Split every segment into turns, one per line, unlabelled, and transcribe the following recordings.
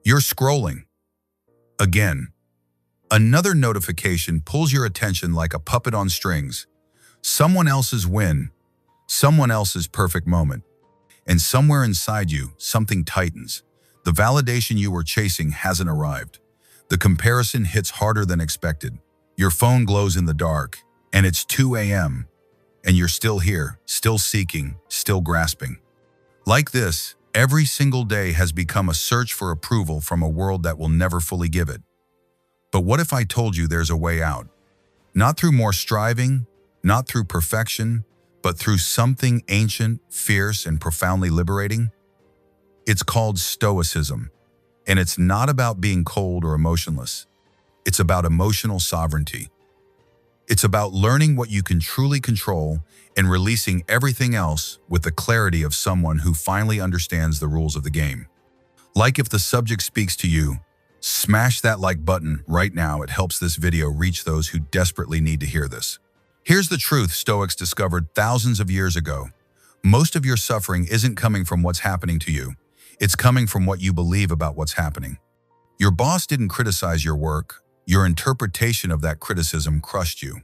You're scrolling. Again. Another notification pulls your attention like a puppet on strings. Someone else's win, someone else's perfect moment. And somewhere inside you, something tightens. The validation you were chasing hasn't arrived. The comparison hits harder than expected. Your phone glows in the dark, and it's 2 a.m., and you're still here, still seeking, still grasping. Like this, every single day has become a search for approval from a world that will never fully give it. But what if I told you there's a way out? Not through more striving, not through perfection, but through something ancient, fierce, and profoundly liberating? It's called Stoicism, and it's not about being cold or emotionless. It's about emotional sovereignty. It's about learning what you can truly control and releasing everything else with the clarity of someone who finally understands the rules of the game. Like if the subject speaks to you, smash that like button right now. It helps this video reach those who desperately need to hear this. Here's the truth Stoics discovered thousands of years ago. Most of your suffering isn't coming from what's happening to you. It's coming from what you believe about what's happening. Your boss didn't criticize your work. Your interpretation of that criticism crushed you.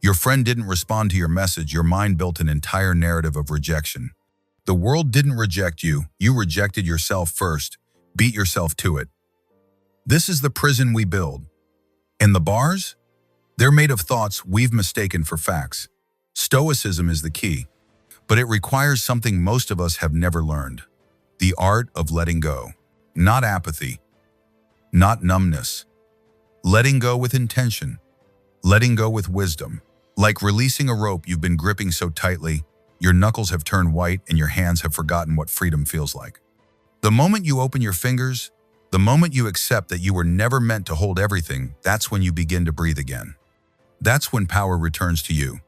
Your friend didn't respond to your message. Your mind built an entire narrative of rejection. The world didn't reject you. You rejected yourself first. Beat yourself to it. This is the prison we build. And the bars? They're made of thoughts we've mistaken for facts. Stoicism is the key, but it requires something most of us have never learned. The art of letting go. Not apathy. Not numbness. Letting go with intention. Letting go with wisdom. Like releasing a rope you've been gripping so tightly, your knuckles have turned white and your hands have forgotten what freedom feels like. The moment you open your fingers, the moment you accept that you were never meant to hold everything, that's when you begin to breathe again. That's when power returns to you.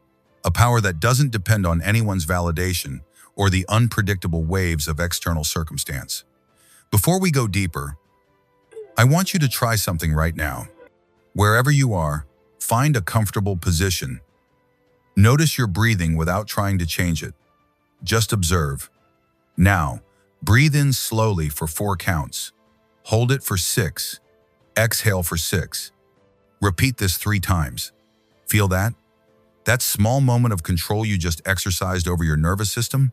A power that doesn't depend on anyone's validation or the unpredictable waves of external circumstance. Before we go deeper, I want you to try something right now. Wherever you are, find a comfortable position. Notice your breathing without trying to change it. Just observe. Now, breathe in slowly for 4 counts. Hold it for 6. Exhale for 6. Repeat this 3 times. Feel that? That small moment of control you just exercised over your nervous system?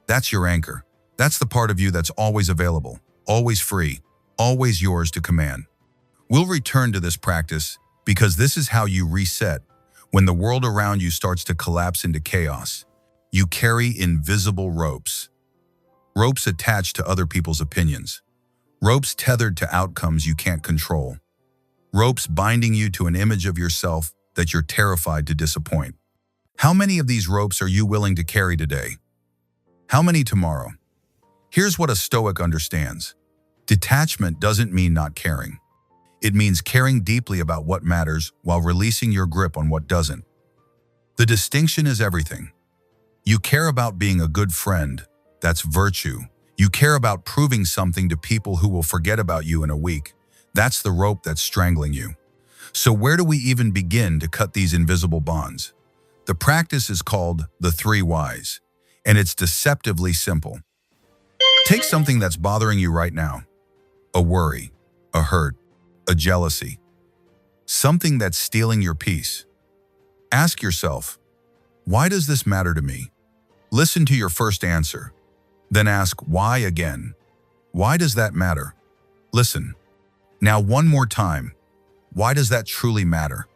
That's your anchor. That's the part of you that's always available, always free, always yours to command. We'll return to this practice because this is how you reset when the world around you starts to collapse into chaos. You carry invisible ropes. Ropes attached to other people's opinions. Ropes tethered to outcomes you can't control. Ropes binding you to an image of yourself that you're terrified to disappoint. How many of these ropes are you willing to carry today? How many tomorrow? Here's what a Stoic understands. Detachment doesn't mean not caring. It means caring deeply about what matters while releasing your grip on what doesn't. The distinction is everything. You care about being a good friend. That's virtue. You care about proving something to people who will forget about you in a week. That's the rope that's strangling you. So where do we even begin to cut these invisible bonds? The practice is called the 3 whys, and it's deceptively simple. Take something that's bothering you right now. A worry, a hurt, a jealousy. Something that's stealing your peace. Ask yourself, why does this matter to me? Listen to your first answer. Then ask why again. Why does that matter? Listen. Now one more time. Why does that truly matter?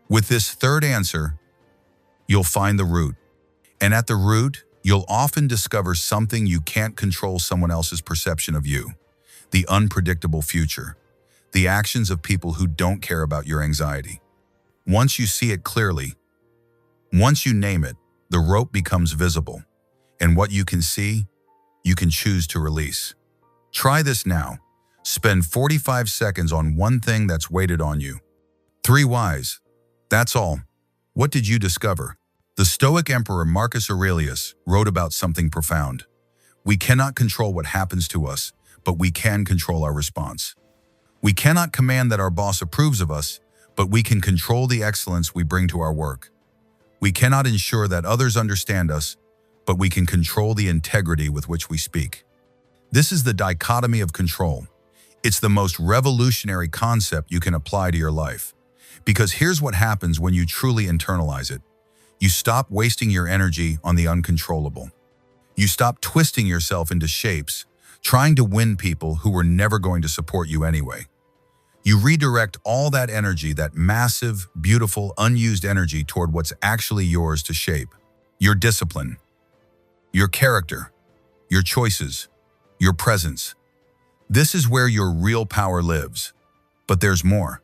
With this third answer, you'll find the root. And at the root, you'll often discover something you can't control: someone else's perception of you, the unpredictable future, the actions of people who don't care about your anxiety. Once you see it clearly, once you name it, the rope becomes visible. And what you can see, you can choose to release. Try this now. Spend 45 seconds on one thing that's weighted on you. 3 whys. That's all. What did you discover? The Stoic Emperor Marcus Aurelius wrote about something profound. We cannot control what happens to us, but we can control our response. We cannot command that our boss approves of us, but we can control the excellence we bring to our work. We cannot ensure that others understand us, but we can control the integrity with which we speak. This is the dichotomy of control. It's the most revolutionary concept you can apply to your life. Because here's what happens when you truly internalize it. You stop wasting your energy on the uncontrollable. You stop twisting yourself into shapes, trying to win people who were never going to support you anyway. You redirect all that energy, that massive, beautiful, unused energy toward what's actually yours to shape. Your discipline, your character, your choices, your presence. This is where your real power lives. But there's more.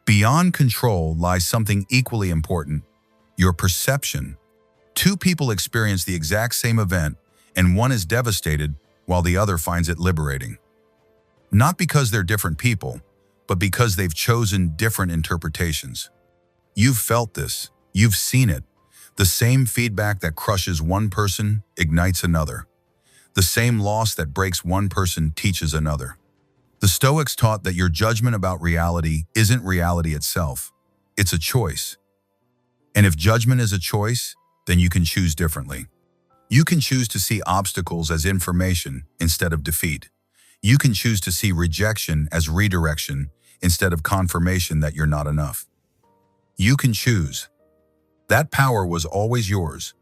Beyond control lies something equally important, your perception. Two people experience the exact same event, and one is devastated while the other finds it liberating. Not because they're different people, but because they've chosen different interpretations. You've felt this. You've seen it. The same feedback that crushes one person ignites another. The same loss that breaks one person teaches another. The Stoics taught that your judgment about reality isn't reality itself. It's a choice. And if judgment is a choice, then you can choose differently. You can choose to see obstacles as information instead of defeat. You can choose to see rejection as redirection instead of confirmation that you're not enough. You can choose. That power was always yours.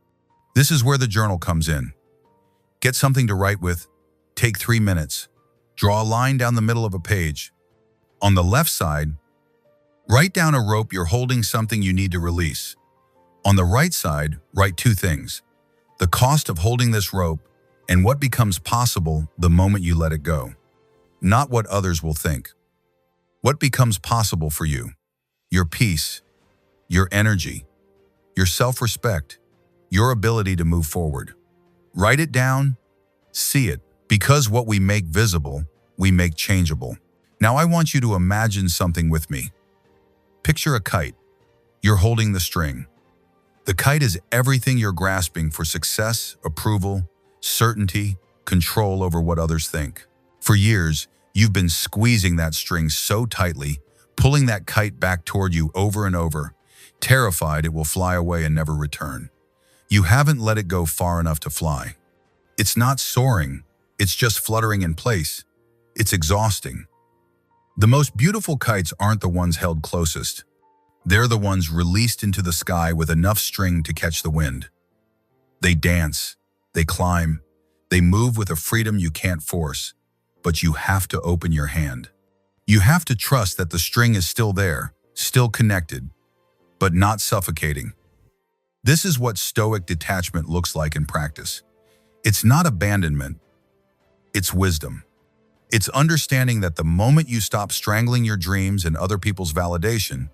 This is where the journal comes in. Get something to write with. Take 3 minutes. Draw a line down the middle of a page. On the left side, write down a rope you're holding, something you need to release. On the right side, write 2 things: the cost of holding this rope and what becomes possible the moment you let it go. Not what others will think. What becomes possible for you? Your peace, your energy, your self-respect, your ability to move forward. Write it down, see it, because what we make visible, we make changeable. Now I want you to imagine something with me. Picture a kite. You're holding the string. The kite is everything you're grasping for success, approval, certainty, control over what others think. For years, you've been squeezing that string so tightly, pulling that kite back toward you over and over, terrified it will fly away and never return. You haven't let it go far enough to fly. It's not soaring, it's just fluttering in place. It's exhausting. The most beautiful kites aren't the ones held closest. They're the ones released into the sky with enough string to catch the wind. They dance, they climb, they move with a freedom you can't force, but you have to open your hand. You have to trust that the string is still there, still connected, but not suffocating. This is what Stoic detachment looks like in practice. It's not abandonment, it's wisdom. It's understanding that the moment you stop strangling your dreams and other people's validation,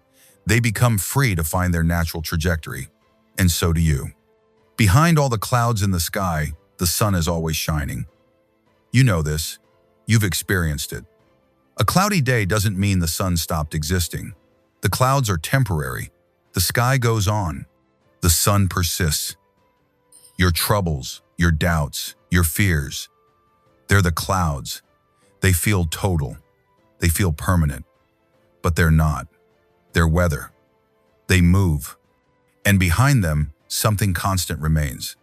they become free to find their natural trajectory. And so do you. Behind all the clouds in the sky, the sun is always shining. You know this. You've experienced it. A cloudy day doesn't mean the sun stopped existing. The clouds are temporary. The sky goes on. The sun persists. Your troubles, your doubts, your fears, they're the clouds. They feel total. They feel permanent. But they're not. They're weather. They move. And behind them, something constant remains.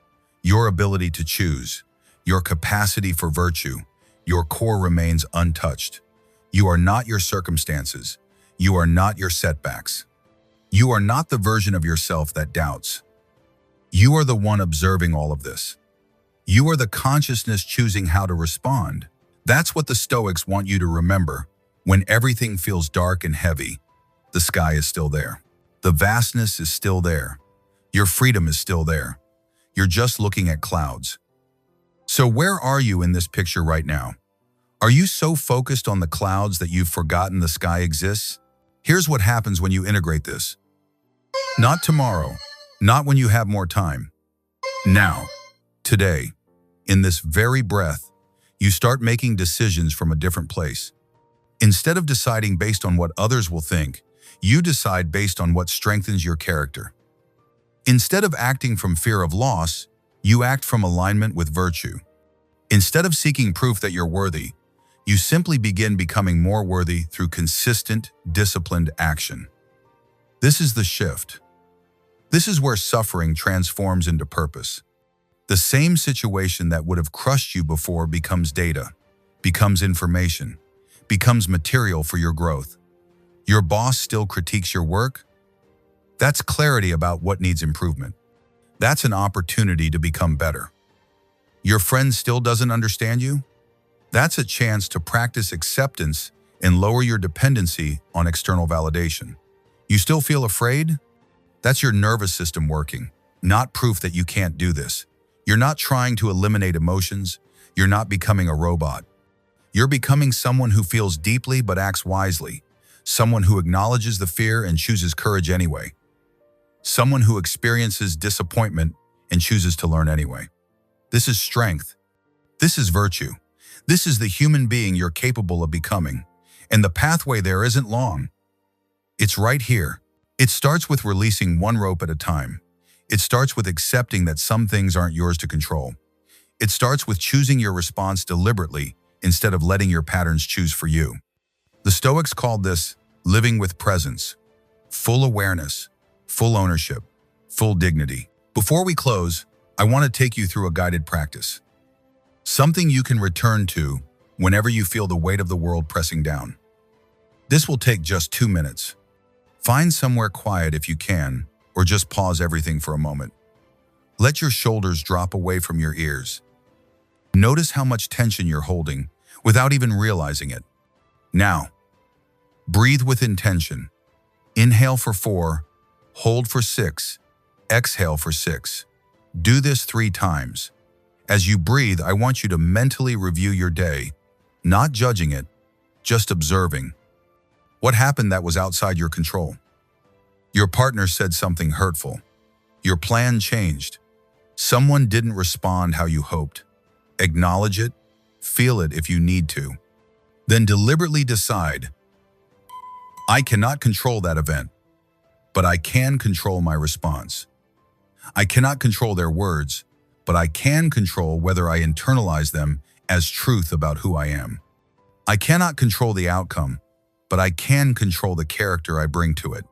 Your ability to choose, your capacity for virtue, your core remains untouched. You are not your circumstances. You are not your setbacks. You are not the version of yourself that doubts. You are the one observing all of this. You are the consciousness choosing how to respond. That's what the Stoics want you to remember. When everything feels dark and heavy, the sky is still there. The vastness is still there. Your freedom is still there. You're just looking at clouds. So where are you in this picture right now? Are you so focused on the clouds that you've forgotten the sky exists? Here's what happens when you integrate this. Not tomorrow, not when you have more time. Now, today, in this very breath, you start making decisions from a different place. Instead of deciding based on what others will think, you decide based on what strengthens your character. Instead of acting from fear of loss, you act from alignment with virtue. Instead of seeking proof that you're worthy, you simply begin becoming more worthy through consistent, disciplined action. This is the shift. This is where suffering transforms into purpose. The same situation that would have crushed you before becomes data, becomes information, becomes material for your growth. Your boss still critiques your work? That's clarity about what needs improvement. That's an opportunity to become better. Your friend still doesn't understand you? That's a chance to practice acceptance and lower your dependency on external validation. You still feel afraid? That's your nervous system working, not proof that you can't do this. You're not trying to eliminate emotions. You're not becoming a robot. You're becoming someone who feels deeply but acts wisely, someone who acknowledges the fear and chooses courage anyway, someone who experiences disappointment and chooses to learn anyway. This is strength. This is virtue. This is the human being you're capable of becoming, and the pathway there isn't long. It's right here. It starts with releasing one rope at a time. It starts with accepting that some things aren't yours to control. It starts with choosing your response deliberately instead of letting your patterns choose for you. The Stoics called this living with presence, full awareness, full ownership, full dignity. Before we close, I want to take you through a guided practice. Something you can return to whenever you feel the weight of the world pressing down. This will take just 2 minutes. Find somewhere quiet if you can, or just pause everything for a moment. Let your shoulders drop away from your ears. Notice how much tension you're holding without even realizing it. Now, breathe with intention. Inhale for 4, hold for 6, exhale for 6. Do this 3 times. As you breathe, I want you to mentally review your day, not judging it, just observing. What happened that was outside your control? Your partner said something hurtful. Your plan changed. Someone didn't respond how you hoped. Acknowledge it, feel it if you need to. Then deliberately decide, I cannot control that event, but I can control my response. I cannot control their words, but I can control whether I internalize them as truth about who I am. I cannot control the outcome, but I can control the character I bring to it.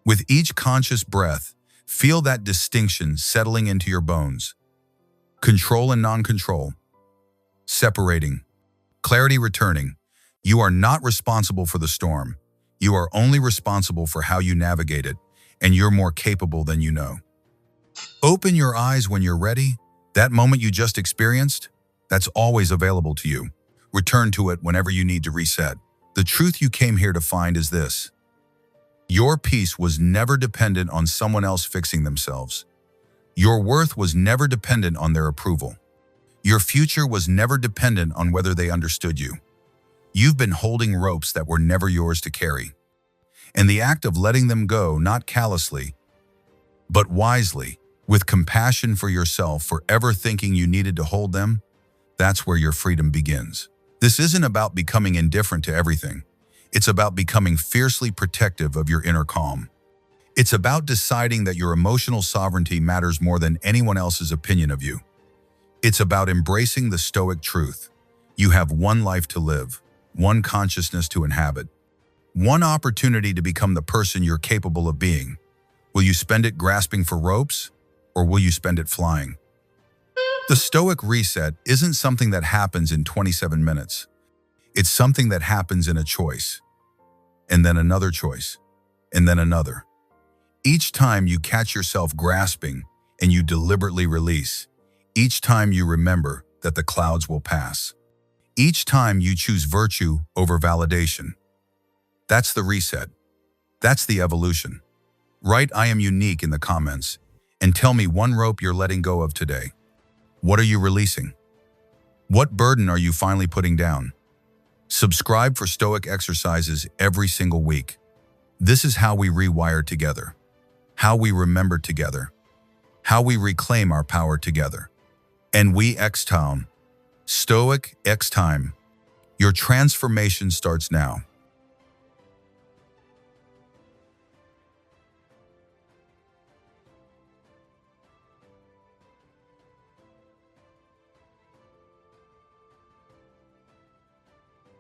With each conscious breath, feel that distinction settling into your bones. Control and non-control. Separating. Clarity returning. You are not responsible for the storm. You are only responsible for how you navigate it, and you're more capable than you know. Open your eyes when you're ready. That moment you just experienced, that's always available to you. Return to it whenever you need to reset. The truth you came here to find is this. Your peace was never dependent on someone else fixing themselves. Your worth was never dependent on their approval. Your future was never dependent on whether they understood you. You've been holding ropes that were never yours to carry. And the act of letting them go, not callously, but wisely, with compassion for yourself for ever thinking you needed to hold them, that's where your freedom begins. This isn't about becoming indifferent to everything. It's about becoming fiercely protective of your inner calm. It's about deciding that your emotional sovereignty matters more than anyone else's opinion of you. It's about embracing the Stoic truth. You have one life to live, one consciousness to inhabit, one opportunity to become the person you're capable of being. Will you spend it grasping for ropes, or will you spend it flying? The Stoic reset isn't something that happens in 27 minutes. It's something that happens in a choice, and then another choice, and then another. Each time you catch yourself grasping and you deliberately release, each time you remember that the clouds will pass, each time you choose virtue over validation. That's the reset. That's the evolution. Write "I am unique" in the comments and tell me one rope you're letting go of today. What are you releasing? What burden are you finally putting down? Subscribe for Stoic exercises every single week. This is how we rewire together, how we remember together, how we reclaim our power together. And we X-Town, Stoic X-Time. Your transformation starts now.